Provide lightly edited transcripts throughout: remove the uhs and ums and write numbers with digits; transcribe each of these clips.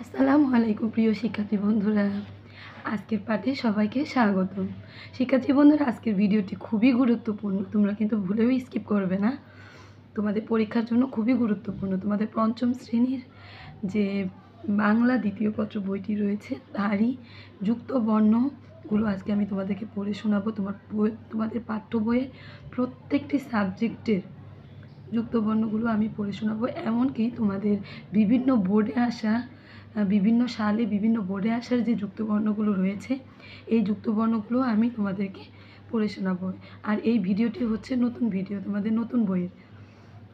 আসসালামু আলাইকুম প্রিয় শিক্ষার্থী বন্ধুরা। আজকের পাঠে সবাইকে স্বাগতম। শিক্ষার্থী বন্ধুরা, আজকের ভিডিওটি খুবই গুরুত্বপূর্ণ। তোমরা কিন্তু ভুলেও স্কিপ করবে না। তোমাদের পরীক্ষার জন্য খুবই গুরুত্বপূর্ণ। তোমাদের পঞ্চম শ্রেণীর যে বাংলা দ্বিতীয় পত্র বইটি রয়েছে তারই যুক্ত বর্ণগুলো আজকে আমি তোমাদেরকে পড়ে শোনাবো। তোমাদের পাঠ্য বইয়ে প্রত্যেকটি সাবজেক্টের যুক্ত বর্ণগুলো আমি পড়ে শোনাবো। এমনকি তোমাদের বিভিন্ন বোর্ডে আসা বিভিন্ন সালে বিভিন্ন বোর্ডে আসার যে যুক্তবর্ণগুলো রয়েছে এই যুক্তবর্ণগুলো আমি তোমাদেরকে পড়ে শোনাবো। আর এই ভিডিওটি হচ্ছে নতুন ভিডিও, তোমাদের নতুন বইয়ের।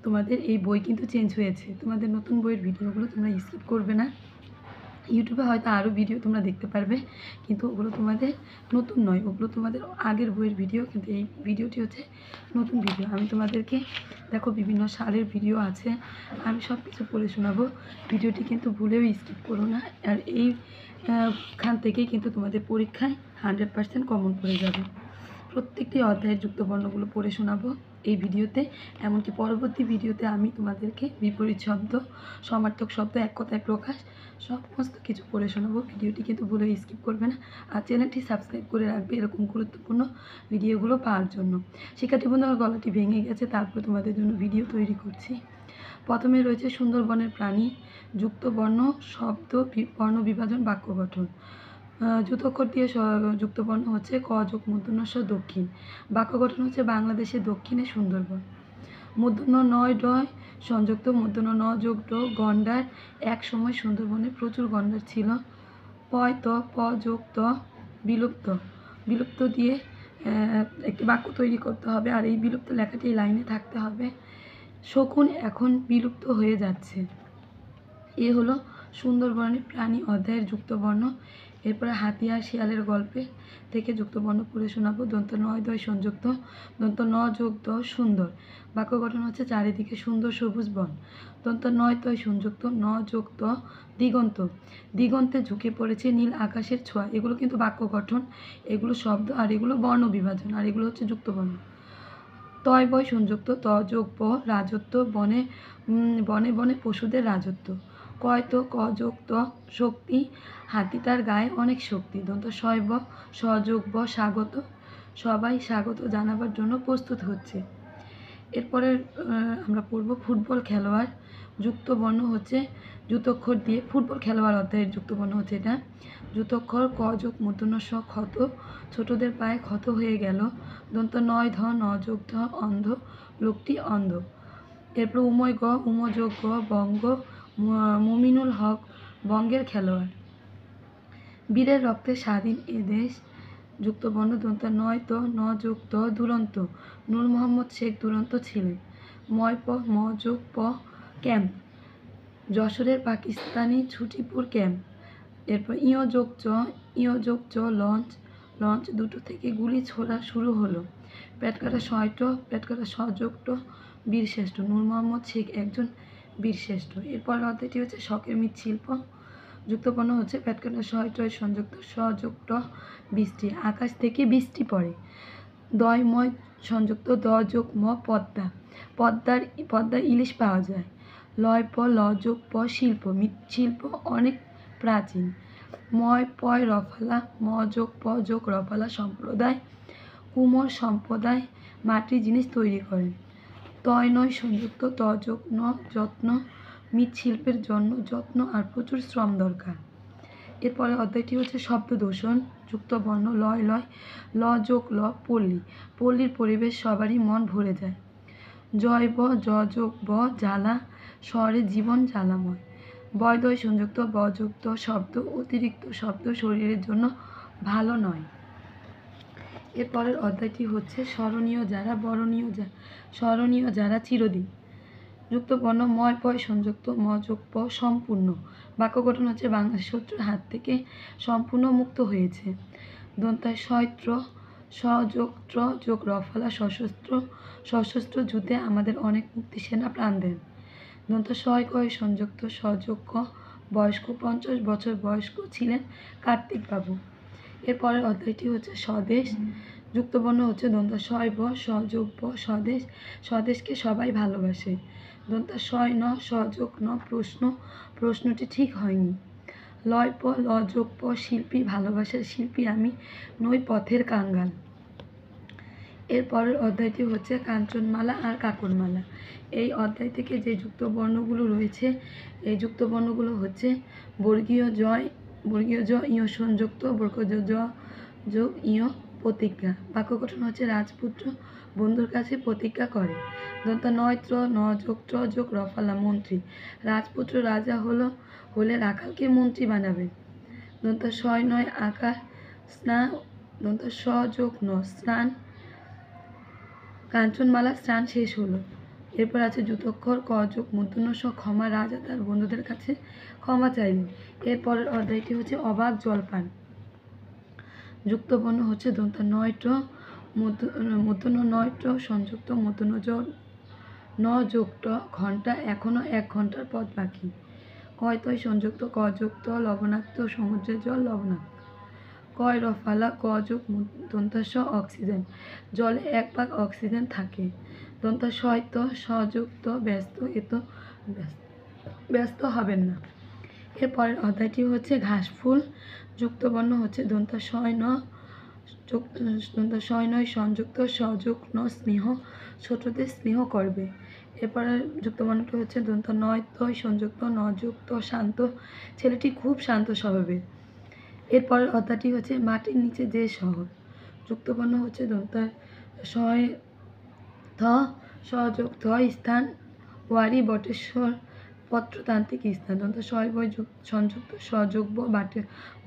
তোমাদের এই বই কিন্তু চেঞ্জ হয়েছে। তোমাদের নতুন বইয়ের ভিডিওগুলো তোমরা স্কিপ করবে না। ইউটিউবে হয়তো আরও ভিডিও তোমরা দেখতে পারবে, কিন্তু ওগুলো তোমাদের নতুন নয়, ওগুলো তোমাদের আগের বইয়ের ভিডিও। কিন্তু এই ভিডিওটি হচ্ছে নতুন ভিডিও। আমি তোমাদেরকে দেখো বিভিন্ন সালের ভিডিও আছে, আমি সব কিছু পড়ে শোনাবো। ভিডিওটি কিন্তু ভুলেও স্কিপ করো না। আর এইখান থেকেই কিন্তু তোমাদের পরীক্ষায় 100% কমন পড়ে যাবে। প্রত্যেকটি অধ্যায়ের যুক্তবর্ণগুলো পড়ে শোনাবো এই ভিডিওতে। এমনকি পরবর্তী ভিডিওতে আমি তোমাদেরকে বিপরীত শব্দ, সমার্থক শব্দ, এক কথায় প্রকাশ সমস্ত কিছু পড়ে শোনাবো। ভিডিওটি কিন্তু ভুলে স্কিপ করবে না। আর চ্যানেলটি সাবস্ক্রাইব করে রাখবে এরকম গুরুত্বপূর্ণ ভিডিওগুলো পাওয়ার জন্য। শিক্ষার্থী বন্ধুরা, গলাটি ভেঙে গেছে, তারপরে তোমাদের জন্য ভিডিও তৈরি করছি। প্রথমে রয়েছে সুন্দরবনের প্রাণী, যুক্ত বর্ণ, শব্দ, বর্ণ বিভাজন, বাক্য গঠন। যুতক্ষর দিয়ে যুক্ত বর্ণ হচ্ছে ক যোগ মূর্ধন্য ষ দক্ষিণ। বাক্য গঠন হচ্ছে বাংলাদেশের দক্ষিণে সুন্দরবন। মূর্ধন্য নয় ডয় সংযুক্ত, মূর্ধন্য ন যোগ ড গন্ডার। এক সময় সুন্দরবনে প্রচুর গন্ডার ছিল। পয় ত প যোগ ত বিলুপ্ত। বিলুপ্ত দিয়ে একটি বাক্য তৈরি করতে হবে, আর এই বিলুপ্ত লেখাটি এই লাইনে থাকতে হবে। শকুন এখন বিলুপ্ত হয়ে যাচ্ছে। এ হলো সুন্দরবনের প্রাণী অধ্যায়ের যুক্তবর্ণ। এরপরে হাতি আর শিয়ালের গল্পে থেকে যুক্তবর্ণ পড়ে শোনাবো। দন্ত নয় দয় সংযুক্ত, দন্ত ন যোগ দ সুন্দর। বাক্য গঠন হচ্ছে চারিদিকে সুন্দর সবুজ বন। দন্ত নয় তয় সংযুক্ত, ন যোগ দ দিগন্ত। দিগন্তে ঝুঁকে পড়েছে নীল আকাশের ছোঁয়া। এগুলো কিন্তু বাক্য গঠন, এগুলো শব্দ, আর এগুলো বর্ণ বিভাজন, আর এগুলো হচ্ছে যুক্তবর্ণ। তয় বয় সংযুক্ত, ত যোগ ব রাজত্ব, বনে বনে বনে পশুদের রাজত্ব। কয় তো ক যোগ ত শক্তি, হাতিটার গায়ে অনেক শক্তি। দন্ত শয় ব সযোগ ব স্বাগত, সবাই স্বাগত জানাবার জন্য প্রস্তুত হচ্ছে। এরপরে আমরা পড়ব ফুটবল খেলোয়াড়। যুক্তবর্ণ হচ্ছে যুতক্ষর দিয়ে, ফুটবল খেলোয়াড় অধ্যায়ের যুক্তবর্ণ হচ্ছে এটা। যুতক্ষর ক যোগ মূর্ধন্য ষ ক্ষত, ছোটদের পায়ে ক্ষত হয়ে গেল। দন্ত নয় ধ ন যোগ ধ অন্ধ, লোকটি অন্ধ। এরপর উময় গ উম যোগ গ বঙ্গ, মুমিনুল হক বঙ্গের খেলোয়াড়। বীরের রক্তে স্বাধীন এ দেশ। যুক্তবর্ণ দন্ত নয় তো ন যোগ ত দুরন্ত, নূর মোহাম্মদ শেখ দুরন্ত ছিলেন। ময় প ম যোগ প ক্যাম্প, যশোরের পাকিস্তানি ছুটিপুর ক্যাম্প। এরপর ইয় যোগ চ লঞ্চ, লঞ্চ দুটো থেকে গুলি ছোড়া শুরু হলো। পেটকাটা শয়ট, পেটকাটা সযোগট বীরশ্রেষ্ঠ, নূর মোহাম্মদ শেখ একজন বীরশ্রেষ্ঠ। এরপর অধ্যায়টি হচ্ছে শখের মৃৎশিল্প। যুক্তবর্ণ হচ্ছে পেটকাটা শয়টয় সংযুক্ত, সযুক্ত বৃষ্টি, আকাশ থেকে বৃষ্টি পড়ে। দয়ময় সংযুক্ত, দ যোগ ম পদ্মা, পদ্মার ইলিশ পাওয়া যায়। লয় প ল যোগ প শিল্প, মৃৎশিল্প অনেক প্রাচীন। ময় পয় রফালা, ম যোগ প যোগ রফালা সম্প্রদায়, কুমোর সম্প্রদায় মাটির জিনিস তৈরি করেন। তয় নয় সংযুক্ত, ত যোগ ন যত্ন, মৃৎশিল্পের জন্য যত্ন আর প্রচুর শ্রম দরকার। এরপরে অধ্যায়টি হচ্ছে শব্দ দূষণ। যুক্তবর্ণ লয় লয়, ল যোগ ল পল্লী, পল্লীর পরিবেশ সবারই মন ভরে যায়। জয় ব জ যোগ ব জ্বালা, শহরে জীবন জ্বালাময়। বয়দয় সংযুক্ত, ব যুক্ত শব্দ, অতিরিক্ত শব্দ শরীরের জন্য ভালো নয়। এরপরের অধ্যায়টি হচ্ছে স্মরণীয় যারা, স্মরণীয় যারা চিরদিন। যুক্তবর্ণ ময় পয় সংযুক্ত, ম যোগ প সম্পূর্ণ। বাক্য গঠন হচ্ছে বাংলাদেশ শত্রুর হাত থেকে সম্পূর্ণ মুক্ত হয়েছে। দন্তায় সয়ত্র, সযোগ ত্র যোগ রফালা সশস্ত্র, সশস্ত্র যুদ্ধে আমাদের অনেক মুক্তিসেনা প্রাণ দেন। দন্ত শয় কয় সংযুক্ত, সযোগ ক বয়স্ক, 50 বছর বয়স্ক ছিলেন কার্তিকবাবু। এরপরের অধ্যায়টি হচ্ছে স্বদেশ। যুক্তবর্ণ হচ্ছে দন্তা শয় ব সযোগ ব স্বদেশ, স্বদেশকে সবাই ভালোবাসে। দন্তা শয় ন সযোগ ন প্রশ্ন, প্রশ্নটি ঠিক হয়নি। লয় প ল যোগ প শিল্পী ভালোবাসার শিল্পী আমি নই পথের কাঙ্গাল। এর পরের অধ্যায়টি হচ্ছে কাঞ্চনমালা আর কাকরমালা। এই অধ্যায় থেকে যে যুক্ত বর্ণগুলো রয়েছে এই যুক্ত বর্ণগুলো হচ্ছে বর্গীয় জ ইয় সংযুক্ত বর্গজ জ যোগ ইয় প্রতিজ্ঞা। বাক্য গঠন হচ্ছে রাজপুত্র বন্ধুর কাছে প্রতিজ্ঞা করে। দন্তা নয় ত্র ন যোগ ত্র যোগ রফালা মন্ত্রী। রাজপুত্র রাজা হলে রাখালকে মন্ত্রী বানাবেন। দন্তা ছয় নয় আকার স্নান দন্তা স যোগ ন স্নান। কাঞ্চনমালা স্নান শেষ হলো। এরপর আছে যুতক্ষর ক যোগ মূর্ধন্য স ক্ষমা। রাজা তার বন্ধুদের কাছে ক্ষমা চাইলেন। এরপরের অধ্যায়টি হচ্ছে অবাক জলপান। যুক্ত বর্ণ হচ্ছে দন্তা নয় ট মূর্ধন্য নয় ট সংযুক্ত মূর্ধন্য জ ন যোগ ট ঘন্টা এখনো 1 ঘন্টার পথ বাকি। কয় তয় সংযুক্ত ক যোগ ত লবণাক্ত সমুদ্রের জল লবণাক্ত। কয় রফালা ক যোগ দন্তাস অক্সিজেন। জলে 1 ভাগ অক্সিজেন থাকে। দন্তা শয় ত সযুক্ত ব্যস্ত এত ব্যস্ত হবেন না। এরপরের অধ্যায়টি হচ্ছে ঘাসফুল। যুক্ত বর্ণ হচ্ছে দন্তা শয় নয় সংযুক্ত সযোগ ন স্নেহ ছোটদের স্নেহ করবে। এরপরে যুক্ত বর্ণটি হচ্ছে দন্তা নয় তয় সংযুক্ত ন যুক্ত শান্ত ছেলেটি খুব শান্ত স্বভাবের। এরপরের অধ্যায়টি হচ্ছে মাটির নিচে যে শহর। যুক্ত বর্ণ হচ্ছে দন্তা শয় থ সযোগ থ স্থান ওয়ারি বটেশ্বর পত্রতান্ত্রিক স্থান। দন্ত শয় বয় সংযুক্ত সযোগ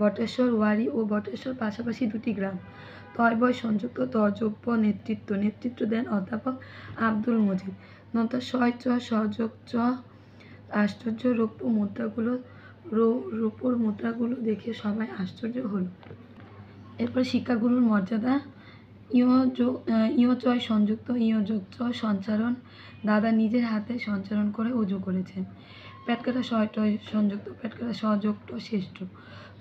বটেশ্বর ওয়ারি ও বটেশ্বর পাশাপাশি 2টি গ্রাম। তয় বয় সংযুক্ত তযোগ্য নেতৃত্ব দেন অধ্যাপক আব্দুল মজিদ। দন্ত শয় চ সযোগ চ আশ্চর্য রূপোর মুদ্রাগুলো দেখে সবাই আশ্চর্য হলো। এরপর শিক্ষাগুরুর মর্যাদা। ইয় চয় সংযুক্ত ইয় যোগ চ সঞ্চারণ। দাদা নিজের হাতে সঞ্চারণ করে উজু করেছেন। পেটকাটা শয় টয় সংযুক্ত পেটকাটা সযোগ ট শ্রেষ্ঠ।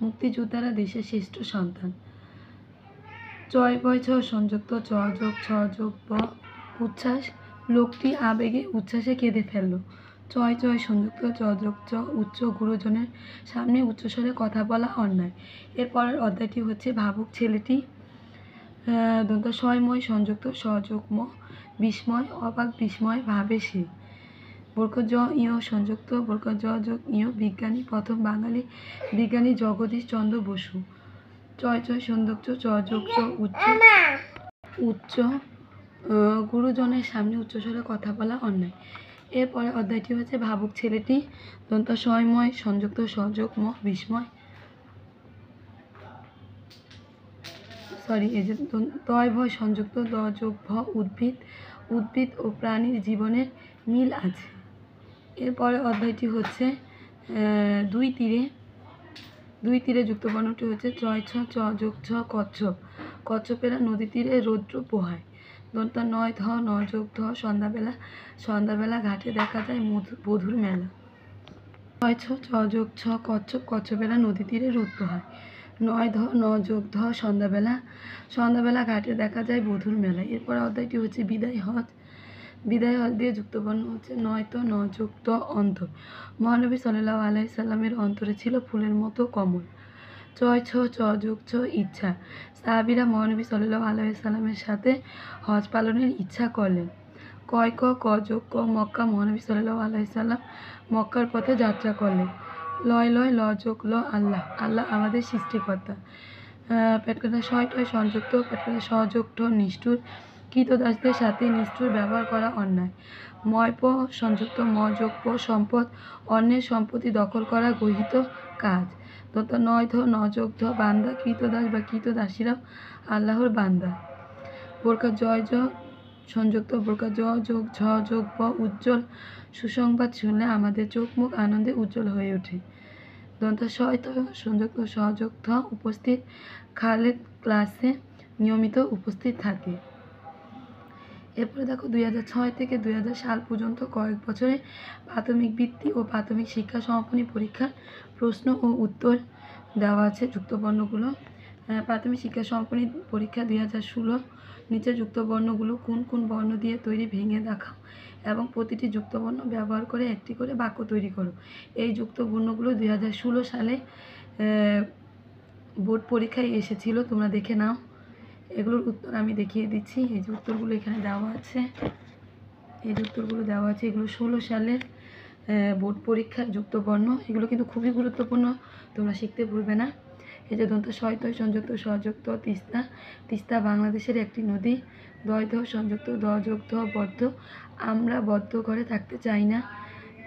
মুক্তিযোদ্ধারা দেশের শ্রেষ্ঠ সন্তান। চয় বয় ছ সংযুক্ত চ যোগ ছ যোগ ব উচ্ছ্বাস। লোকটি আবেগে উচ্ছ্বাসে কেঁদে ফেলল। চয় সংযুক্ত চ যোগ চ উচ্চ গুরুজনের সামনে উচ্চস্বরে কথা বলা অন্যায়। এরপরের অধ্যায়টি হচ্ছে ভাবুক ছেলেটি। দন্ত শয়ময় সংযুক্ত সযোগ ম বিস্ময় অবাক বিস্ময় ভাবে সে। বর্গ জ ইয় সংযুক্ত বর্গ জ যোগ ইয় বিজ্ঞানী প্রথম বাঙালি বিজ্ঞানী জগদীশ চন্দ্র বসু। চয় সংযুক্ত চ যোগ চ উচ্চ গুরুজনের সামনে উচ্চস্বরে কথা বলা অন্যায়। এরপরে অধ্যায়টি হচ্ছে ভাবুক ছেলেটি। দন্ত শয়ময় সংযুক্ত সযোগ ম বিস্ময় তয় ভয় সংযুক্ত দ যোগ ভ উদ্ভিদ ও প্রাণীর জীবনের মিল আছে। এরপরে অধ্যায়টি হচ্ছে দুই তীরে যুক্ত বর্ণটি হচ্ছে চয় ছ চ যোগ ছ কচ্ছপেরা নদী তীরে রৌদ্র পোহায়। দন্তা নয় ধ ন যোগ ধ সন্ধ্যাবেলা ঘাটে দেখা যায় বধুর মেলা। ছয় ছ চ যোগ ছ কচ্ছপেরা নদী তীরে রোদ পোহায়। নয় ধ ন যোগ ধ সন্ধ্যাবেলা ঘাটে দেখা যায় বধুর মেলা। এরপর অধ্যায়টি হচ্ছে বিদায় হজ দিয়ে যুক্ত বর্ণ হচ্ছে নয় তো ন যোগ ত অন্তর। মহানবী সাল্লাল্লাহু আলাইহি সাল্লামের অন্তরে ছিল ফুলের মতো কমল। চয় ছ চ যোগ ছ ইচ্ছা। সাহাবীরা মহানবী সাল্লাল্লাহু আলাইহি সাল্লামের সাথে হজ পালনের ইচ্ছা করলেন। কয় ক যোগ ক মক্কা। মহানবী সাল্লাল্লাহু আলাইহি সাল্লাম মক্কার পথে যাত্রা করলেন। লয় ল যোগ ল আল্লাহ আমাদের সৃষ্টিকর্তা। পেটকাটা শয় টয় সংযুক্ত পেটকাটা সযোগ ঠ নিষ্ঠুর। কৃতদাসদের সাথে নিষ্ঠুর ব্যবহার করা অন্যায়। ময় প সংযুক্ত ম যোগ প সম্পদ অন্যের সম্পত্তি দখল করা গর্হিত কাজ। তথা নয় ধ ন যোগ ধ বান্দা কৃতদাস বা কৃতদাসীরাও আল্লাহর বান্দা। বোরকা জয় সংযুক্ত বোরকা জ যোগ ঝ যোগ ব উজ্জ্বল। সুসংবাদ শুনলে আমাদের চোখ মুখ আনন্দে উজ্জ্বল হয়ে ওঠে। দন্ত শয় সংযুক্ত সযোগ ধ উপস্থিত। খালেদ ক্লাসে নিয়মিত উপস্থিত থাকে। এরপরে দেখো 2006 থেকে 2000 সাল পর্যন্ত কয়েক বছরে প্রাথমিক বৃত্তি ও প্রাথমিক শিক্ষা সমাপনী পরীক্ষার প্রশ্ন ও উত্তর দেওয়া আছে যুক্ত বর্ণগুলো। প্রাথমিক শিক্ষা সমাপনী পরীক্ষা 2016 নিচে যুক্ত বর্ণগুলো কোন কোন বর্ণ দিয়ে তৈরি ভেঙে দেখাও এবং প্রতিটি যুক্ত বর্ণ ব্যবহার করে একটি করে বাক্য তৈরি করো। এই যুক্ত বর্ণগুলো 2016 সালে বোর্ড পরীক্ষায় এসেছিল, তোমরা দেখে নাও। এগুলোর উত্তর আমি দেখিয়ে দিচ্ছি। এই যে উত্তরগুলো এখানে দেওয়া আছে, এই যে উত্তরগুলো দেওয়া আছে। এগুলো 16 সালের বোর্ড পরীক্ষার যুক্ত বর্ণ। এগুলো কিন্তু খুবই গুরুত্বপূর্ণ, তোমরা শিখতে ভুলবে না। এই যে দন্ত সয়ত সংযুক্ত সযুক্ত তিস্তা। তিস্তা বাংলাদেশের একটি নদী। দয়ধ সংযুক্ত দযুক্ত বদ্ধ। আমরা বদ্ধ ঘরে থাকতে চাই না।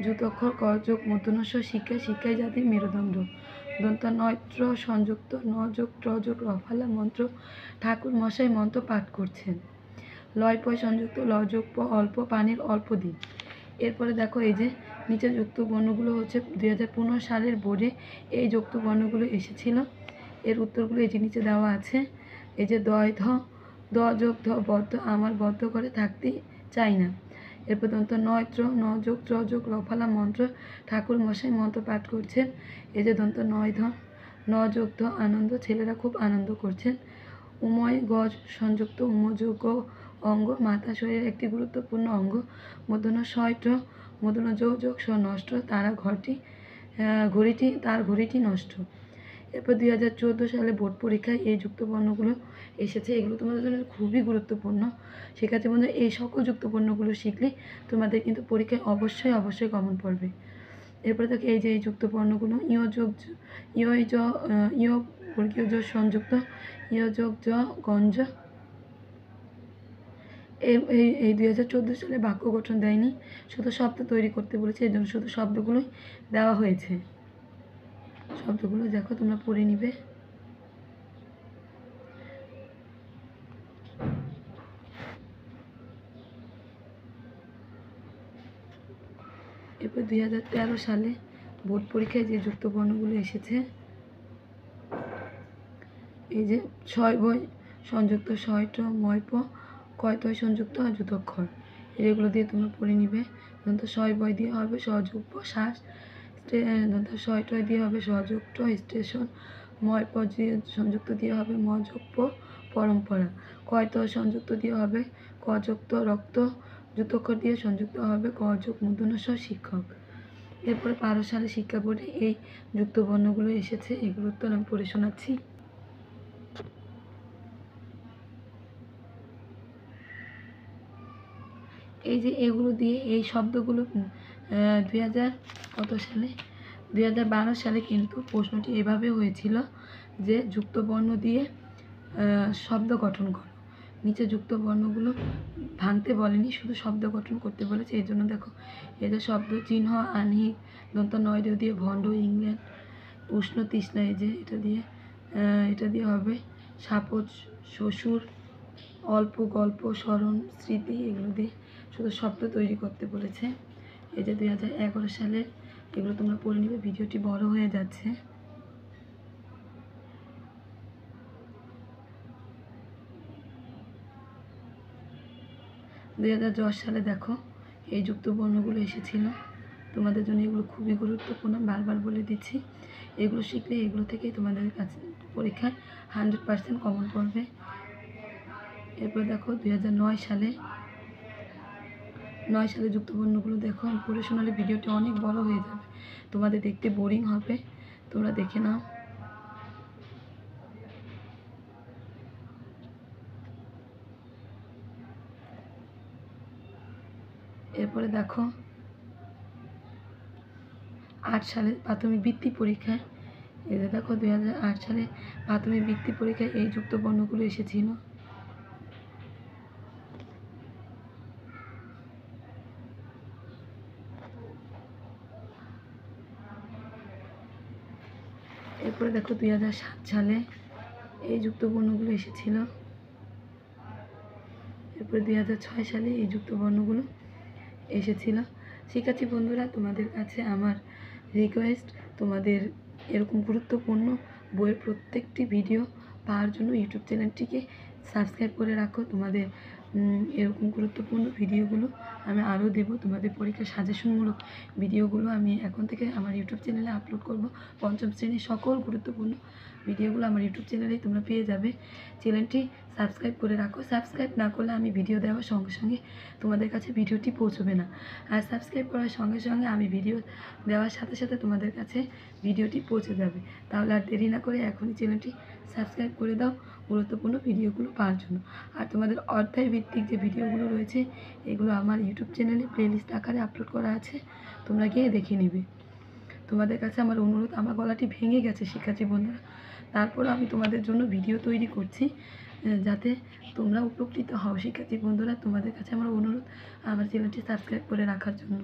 যুতক্ষর করযোগ মূর্ধন্য শিক্ষা, শিক্ষাই জাতির মেরুদণ্ড। দন্ত নয়ত্র সংযুক্ত নযোগ টযোগ রফালা মন্ত্র। ঠাকুর মশাই মন্ত্র পাঠ করছেন। লয় পয় সংযুক্ত লযোগ প অল্প পানির অল্প দিন। এরপরে দেখো এই যে নিচে যুক্ত বর্ণগুলো হচ্ছে 2015 সালের বোর্ডে এই যুক্ত বর্ণগুলো এসেছিল। এর উত্তরগুলো এই যে নিচে দেওয়া আছে। এই যে দয় ধ দ যোগ ধ বদ্ধ, আমার বদ্ধ করে থাকতে চাই না। এরপর দন্ত নয়ত্র নযোগ ত্রযোগ রফালা মন্ত্র, ঠাকুর মশাই মন্ত্র পাঠ করছেন। এই যে দন্ত নয় ধ নযোগ ধ আনন্দ, ছেলেরা খুব আনন্দ করছেন। উময় গজ সংযুক্ত উমযোগ অঙ্গ, মাথা শরীরের একটি গুরুত্বপূর্ণ অঙ্গ। মূর্ধন্য শয়ট মূর্ধন্য যোগ স নষ্ট, তারা ঘড়িটি নষ্ট। এরপর 2014 সালে বোর্ড পরীক্ষায় এই যুক্ত বর্ণগুলো এসেছে। এগুলো তোমাদের জন্য খুবই গুরুত্বপূর্ণ। সেক্ষেত্রে বন্ধুরা এই সকল যুক্ত বর্ণগুলো শিখলে তোমাদের কিন্তু পরীক্ষায় অবশ্যই কমন পড়বে। এরপরে দেখো এই যে এই যুক্ত বর্ণগুলো ইয় বর্গীয় জ সংযুক্ত ইয় যোগ জ গঞ্জ। এই 2014 সালে বাক্য গঠন দেয়নি, শুধু শব্দ তৈরি করতে বলেছে, এই জন্য শুধু শব্দগুলোই দেওয়া হয়েছে। শব্দগুলো দেখো, তোমরা পড়ে নিবে। এরপর 2013 সালে বোর্ড পরীক্ষায় যে যুক্ত বর্ণগুলো এসেছে, এই যে ছয় বয় সংযুক্ত ছয়ট ময়প কয়তয় সংযুক্ত আর যুতক্ষর, এগুলো দিয়ে তোমরা পড়ে নিবে। দন্ত ছয় বয় দিয়ে হবে সহযোগ শ্বাস, দন্ত ছয়টয় দিয়ে হবে সহযুক্ত স্টেশন, ময়প সংযুক্ত দিয়ে হবে মযুক্ত পরম্পরা, কয়তয় সংযুক্ত দিয়ে হবে কযুক্ত রক্ত, যুতক্ষর দিয়ে সংযুক্ত হবে কযোগ মূর্ধন্য ষ শিক্ষক। এরপরে 12 সালে শিক্ষা বোর্ডে এই যুক্ত বর্ণগুলো এসেছে। এগুলো তো আমি পড়ে শোনাচ্ছি। এই যে এগুলো দিয়ে এই শব্দগুলো 2012 সালে কিন্তু প্রশ্নটি এভাবে হয়েছিল যে যুক্ত বর্ণ দিয়ে শব্দ গঠন করো। নিচে যুক্ত বর্ণগুলো ভাঙতে বলেনি, শুধু শব্দ গঠন করতে বলেছে। এই জন্য দেখো এদের শব্দ চিহ্ন আনহিক দন্ত নয় দিয়ে ভণ্ড ইংল্যান্ড উষ্ণ তৃষ্ণা, এই যে এটা দিয়ে হবে সাপোজ শ্বশুর অল্প গল্প স্মরণ স্মৃতি, এগুলো দিয়ে শুধু শব্দ তৈরি করতে বলেছে। এই যে 2011 সালের, এগুলো তোমরা পড়ে নিবে, ভিডিওটি বড় হয়ে যাচ্ছে। দুই সালে দেখো এই যুক্ত বর্ণগুলো এসেছিল। তোমাদের জন্য এগুলো খুবই গুরুত্বপূর্ণ, বারবার বলে দিচ্ছি। এগুলো শিখলে এগুলো থেকেই তোমাদের কাছে পরীক্ষায় 100% কমন পড়বে। এরপর দেখো 2009 সালে যুক্ত বর্ণগুলো দেখো, আমি পড়ে শোনালে ভিডিওটি অনেক বড় হয়ে যাবে, তোমাদের দেখতে বোরিং হবে, তোমরা দেখে নাও। এরপরে দেখো 8 সালে প্রাথমিক বৃত্তি পরীক্ষায়, এদের দেখো 2008 সালে প্রাথমিক বৃত্তি পরীক্ষায় এই যুক্ত বর্ণগুলো এসেছিল। এরপরে দেখো 2007 সালে এই যুক্ত বর্ণগুলো এসেছিল। এরপরে 2006 সালে এই যুক্ত বর্ণগুলো এসেছিল। শিক্ষার্থী বন্ধুরা, তোমাদের কাছে আমার রিকোয়েস্ট, তোমাদের এরকম গুরুত্বপূর্ণ বইয়ের প্রত্যেকটি ভিডিও পাওয়ার জন্য ইউটিউব চ্যানেলটিকে সাবস্ক্রাইব করে রাখো। তোমাদের এরকম গুরুত্বপূর্ণ ভিডিওগুলো আমি আরও দেবো। তোমাদের পরীক্ষার সাজেশনমূলক ভিডিওগুলো আমি এখন থেকে আমার ইউটিউব চ্যানেলে আপলোড করব। পঞ্চম শ্রেণীর সকল গুরুত্বপূর্ণ ভিডিওগুলো আমার ইউটিউব চ্যানেলেই তোমরা পেয়ে যাবে। চ্যানেলটি সাবস্ক্রাইব করে রাখো। সাবস্ক্রাইব না করলে আমি ভিডিও দেওয়ার সঙ্গে সঙ্গে তোমাদের কাছে ভিডিওটি পৌঁছবে না। আর সাবস্ক্রাইব করার সঙ্গে সঙ্গে আমি ভিডিও দেওয়ার সাথে সাথে তোমাদের কাছে ভিডিওটি পৌঁছে যাবে। তাহলে আর দেরি না করে এখনই চ্যানেলটি সাবস্ক্রাইব করে দাও গুরুত্বপূর্ণ ভিডিওগুলো পাওয়ার জন্য। আর তোমাদের অধ্যায় ভিত্তিক যে ভিডিওগুলো রয়েছে এগুলো আমার ইউটিউব চ্যানেলে প্লেলিস্ট আকারে আপলোড করা আছে, তোমরা গিয়ে দেখে নিবে। তোমাদের কাছে আমার অনুরোধ, আমার গলাটি ভেঙে গেছে শিক্ষার্থী বন্ধুরা, তারপরও আমি তোমাদের জন্য ভিডিও তৈরি করছি যাতে তোমরা উপকৃত হও। শিক্ষার্থী বন্ধুরা, তোমাদের কাছে আমার অনুরোধ আমার চ্যানেলটি সাবস্ক্রাইব করে রাখার জন্য।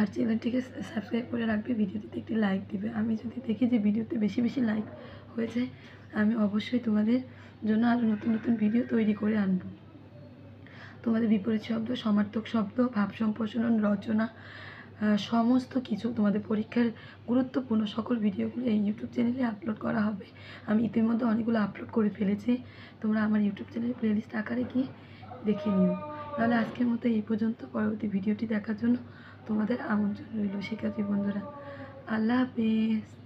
আর চ্যানেলটিকে সাবস্ক্রাইব করে রাখবে, ভিডিওটিতে একটি লাইক দিবে। আমি যদি দেখি যে ভিডিওতে বেশি বেশি লাইক হয়েছে, আমি অবশ্যই তোমাদের জন্য আরও নতুন নতুন ভিডিও তৈরি করে আনব। তোমাদের বিপরীত শব্দ, সমার্থক শব্দ, ভাব সম্প্রসারণ, রচনা, সমস্ত কিছু তোমাদের পরীক্ষার গুরুত্বপূর্ণ সকল ভিডিওগুলো এই ইউটিউব চ্যানেলে আপলোড করা হবে। আমি ইতিমধ্যে অনেকগুলো আপলোড করে ফেলেছি, তোমরা আমার ইউটিউব চ্যানেলে প্লেলিস্ট আকারে গিয়ে দেখে নিও। তাহলে আজকের মতো এই পর্যন্ত। পরবর্তী ভিডিওটি দেখার জন্য তোমাদের আমন্ত্রণ রইল শিক্ষার্থী বন্ধুরা। আল্লাহ হাফেজ।